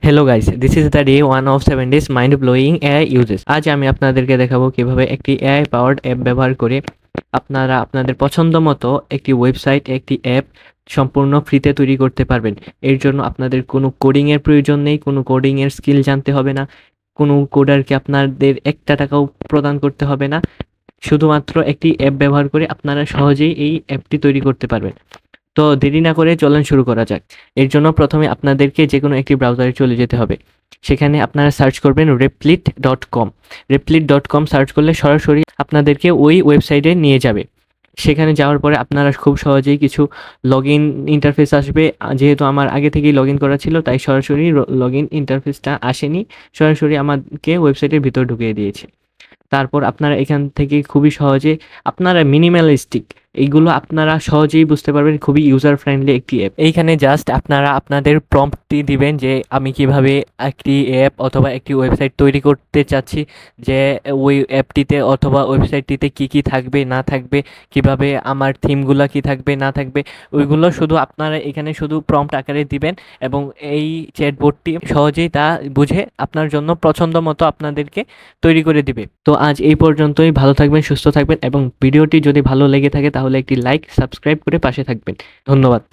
Hello guys, this is the day 1 of 7 days mind blowing AI uses. আজ আমি আপনাদেরকে দেখাবো কিভাবে একটি এআই পাওয়ার্ড অ্যাপ ব্যবহার করে আপনারা আপনাদের পছন্দ মতো একটি ওয়েবসাইট, একটি অ্যাপ সম্পূর্ণ ফ্রিতে তৈরি করতে পারবেন। এর জন্য আপনাদের কোনো কোডিংয়ের প্রয়োজন নেই, কোনো কোডিংয়ের স্কিল জানতে হবে না, কোনো কোডারকে আপনাদের একটা টাকাও প্রদান করতে হবে না। শুধুমাত্র একটি অ্যাপ ব্যবহার করে আপনারা সহজেই এই অ্যাপটি তৈরি করতে পারবেন। তো দেরি না করে চলেন শুরু করা যাক। এর জন্য প্রথমে আপনাদেরকে যেকোনো একটি ব্রাউজারে চলে যেতে হবে। সেখানে আপনারা সার্চ করবেন replit.com। replit.com সার্চ করলে সরাসরি আপনাদেরকে ওই ওয়েবসাইটে নিয়ে যাবে। সেখানে যাওয়ার পরে আপনারা খুব সহজেই কিছু লগইন ইন্টারফেস আসবে। যেহেতু আমার আগে থেকেই লগইন করা ছিল তাই সরাসরি লগইন ইন্টারফেসটা আসেনি। সরাসরি আমাকে ওয়েবসাইটের ভিতর ঢুকিয়ে দিয়েছে। তারপর আপনারা এখান থেকে খুবই সহজে আপনারা মিনিমালিস্টিক এইগুলো আপনারা সহজেই বুঝতে পারবেন, খুবই ইউজার ফ্রেন্ডলি একটি অ্যাপ। এইখানে জাস্ট আপনারা আপনাদের প্রম্পটটি দিবেন যে আমি কিভাবে একটি অ্যাপ অথবা একটি ওয়েবসাইট তৈরি করতে চাচ্ছি, যে ওই অ্যাপটিতে অথবা ওয়েবসাইটটিতে কি কি থাকবে না থাকবে, কিভাবে আমার থিমগুলো কি থাকবে না থাকবে, ওইগুলো শুধু আপনারা এখানে শুধু প্রম্পট আকারে দিবেন এবং এই চ্যাটবোর্ডটি সহজেই তা বুঝে আপনার জন্য পছন্দ মতো আপনাদেরকে তৈরি করে দিবে। তো আজ এই পর্যন্তই। ভালো থাকবেন, সুস্থ থাকবেন এবং ভিডিওটি যদি ভালো লেগে থাকে তাহলে একটি লাইক, সাবস্ক্রাইব করে পাশে থাকবেন। ধন্যবাদ।